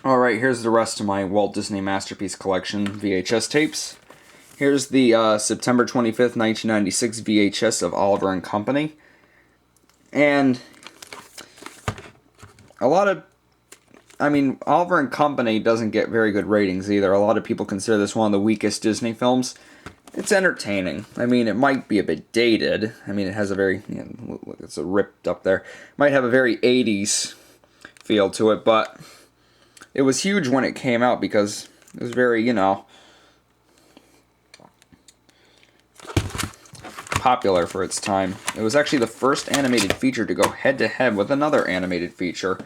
Alright, here's the rest of my Walt Disney Masterpiece Collection VHS tapes. Here's the September 25th, 1996 VHS of Oliver and Company. And Oliver and Company doesn't get very good ratings either. A lot of people consider this one of the weakest Disney films. It's entertaining. It might be a bit dated. It has a very, it's a ripped up there. Might have a very 80s feel to it, but it was huge when it came out because it was very, popular for its time. It was actually the first animated feature to go head-to-head with another animated feature.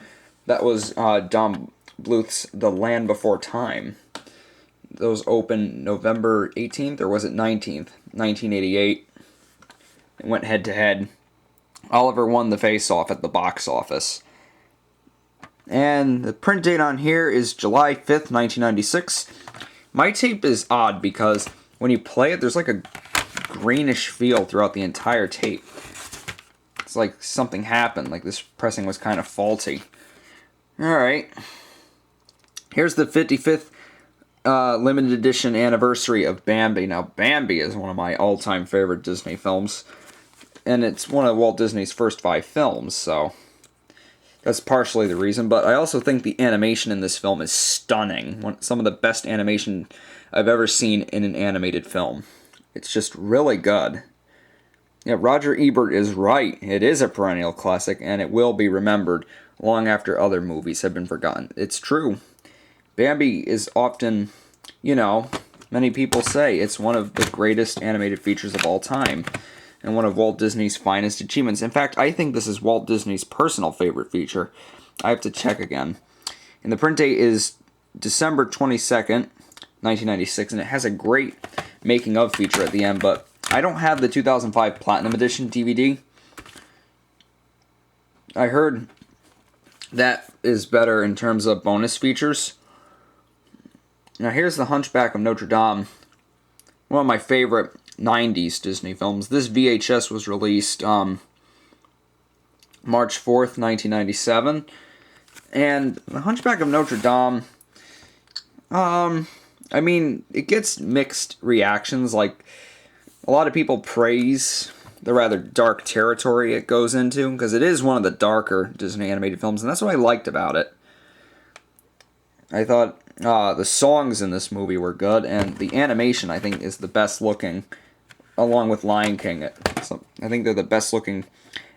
That was Don Bluth's The Land Before Time. Those opened November 18th, or was it 19th? 1988. It went head-to-head. Oliver won the face-off at the box office. And the print date on here is July 5th, 1996. My tape is odd because when you play it, there's like a greenish feel throughout the entire tape. It's like something happened, like this pressing was kind of faulty. Alright. Here's the 55th limited edition anniversary of BAMBI. Now, BAMBI is one of my all-time favorite Disney films. And it's one of Walt Disney's first 5 films, so that's partially the reason. But I also think the animation in this film is stunning. Some of the best animation I've ever seen in an animated film. It's just really good. Yeah, Roger Ebert is right. It is a perennial classic, and it will be remembered long after other movies have been forgotten. It's true. Bambi is often, many people say it's one of the greatest animated features of all time, and one of Walt Disney's finest achievements. In fact, I think this is Walt Disney's personal favorite feature. I have to check again. And the print date is December 22nd, 1996, and it has a great making-of feature at the end, but I don't have the 2005 Platinum Edition DVD. I heard that is better in terms of bonus features. Now here's The Hunchback of Notre Dame, one of my favorite 90s Disney films. This VHS was released March 4th, 1997, and The Hunchback of Notre Dame, it gets mixed reactions. Like, a lot of people praise the rather dark territory it goes into, because it is one of the darker Disney animated films, and that's what I liked about it. I thought the songs in this movie were good, and the animation, I think, is the best looking, along with Lion King. I think they're the best looking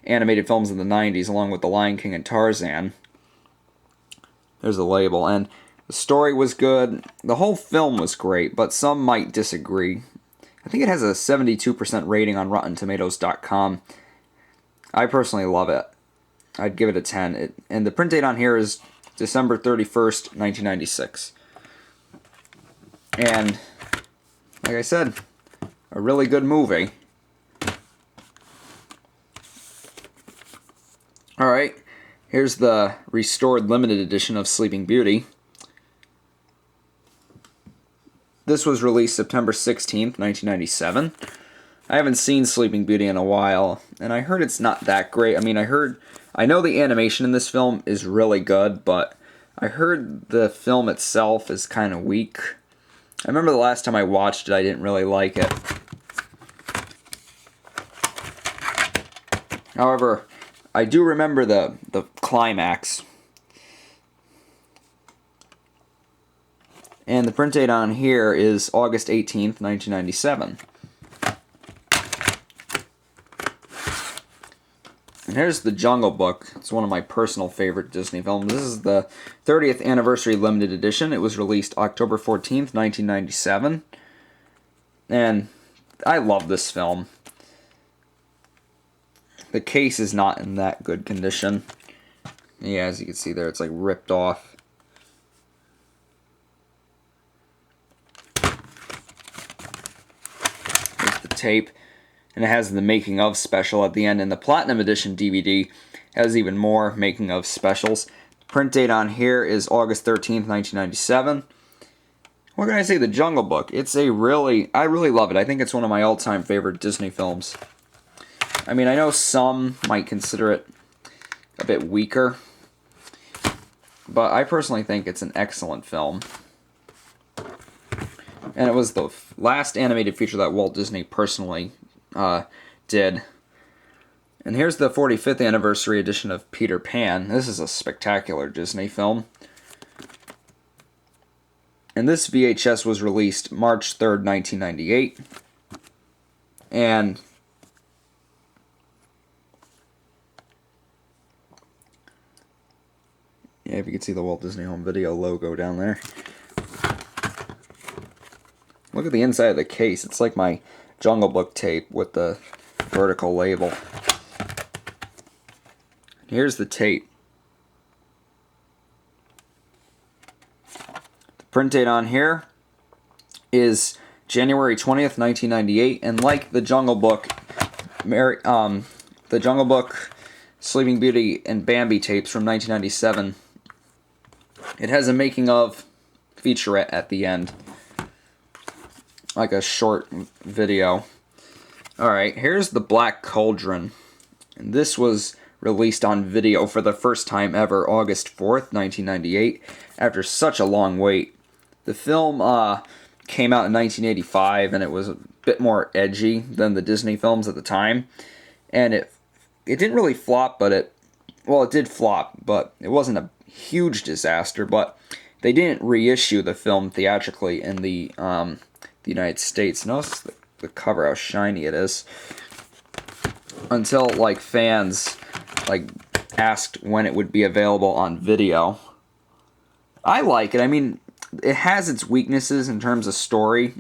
animated films in the 90s, along with The Lion King and Tarzan. There's the label, and the story was good. The whole film was great, but some might disagree. I think it has a 72% rating on RottenTomatoes.com. I personally love it. I'd give it a 10. And the print date on here is December 31st, 1996. And, like I said, a really good movie. Alright, here's the restored limited edition of Sleeping Beauty. This was released September 16th, 1997. I haven't seen Sleeping Beauty in a while, and I heard it's not that great. I know the animation in this film is really good, but I heard the film itself is kind of weak. I remember the last time I watched it, I didn't really like it. However, I do remember the climax. And the print date on here is August 18th, 1997. And here's The Jungle Book. It's one of my personal favorite Disney films. This is the 30th Anniversary Limited Edition. It was released October 14th, 1997. And I love this film. The case is not in that good condition. Yeah, as you can see there, it's like ripped off. Tape, and it has the making of special at the end, and the Platinum Edition DVD has even more making of specials. The print date on here is August 13th, 1997. What can I say? The Jungle Book. I really love it. I think it's one of my all-time favorite Disney films. I know some might consider it a bit weaker, but I personally think it's an excellent film. And it was the last animated feature that Walt Disney personally did. And here's the 45th anniversary edition of Peter Pan. This is a spectacular Disney film. And this VHS was released March 3rd, 1998. And yeah, if you can see the Walt Disney Home Video logo down there. Look at the inside of the case. It's like my Jungle Book tape with the vertical label. Here's the tape. The print date on here is January 20th, 1998, and like the Jungle Book, Sleeping Beauty, and Bambi tapes from 1997, it has a making of featurette at the end, like a short video. Alright, here's the Black Cauldron, and this was released on video for the first time ever, August 4th, 1998, after such a long wait. The film came out in 1985, and it was a bit more edgy than the Disney films at the time, and it didn't really flop, but it did flop, but it wasn't a huge disaster. But they didn't reissue the film theatrically in the United States. Notice the cover, how shiny it is, until like fans asked when it would be available on video. I like it. I mean, it has its weaknesses in terms of story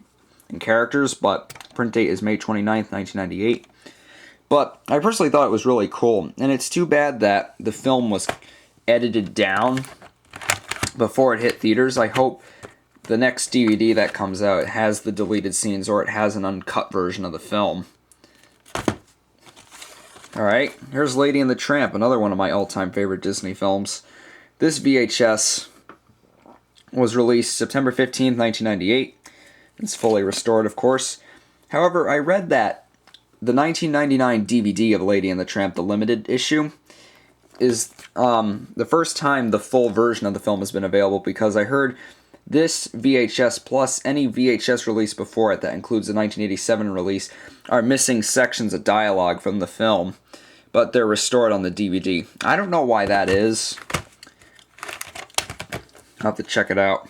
and characters, but print date is May 29th, 1998. But I personally thought it was really cool, and it's too bad that the film was edited down before it hit theaters. I hope the next DVD that comes out has the deleted scenes, or it has an uncut version of the film. Alright, here's Lady and the Tramp, another one of my all-time favorite Disney films. This VHS was released September 15th, 1998. It's fully restored, of course. However, I read that the 1999 DVD of Lady and the Tramp, the limited issue, is the first time the full version of the film has been available, because I heard this VHS plus any VHS release before it that includes the 1987 release are missing sections of dialogue from the film, but they're restored on the DVD. I don't know why that is. I'll have to check it out.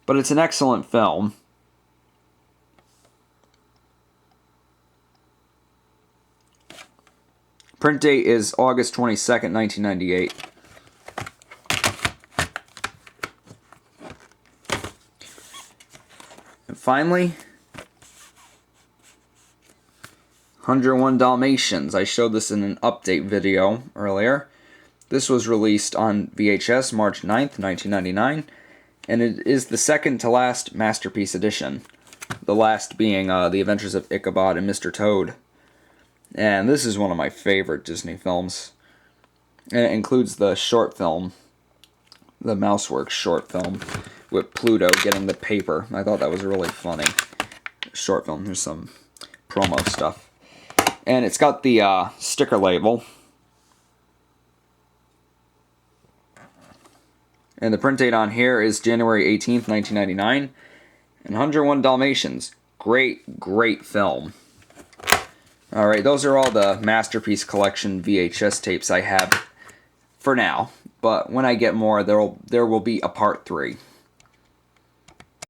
But it's an excellent film. Print date is August 22nd, 1998. And finally, 101 Dalmatians. I showed this in an update video earlier. This was released on VHS March 9th, 1999, and it is the second to last Masterpiece edition. The last being The Adventures of Ichabod and Mr. Toad. And this is one of my favorite Disney films. And it includes the short film, the Mouseworks short film, with Pluto getting the paper. I thought that was really funny. Short film. There's some promo stuff. And it's got the sticker label. And the print date on here is January 18th, 1999. And 101 Dalmatians. Great, great film. Alright, those are all the Masterpiece Collection VHS tapes I have for now. But when I get more, there will be a part 3.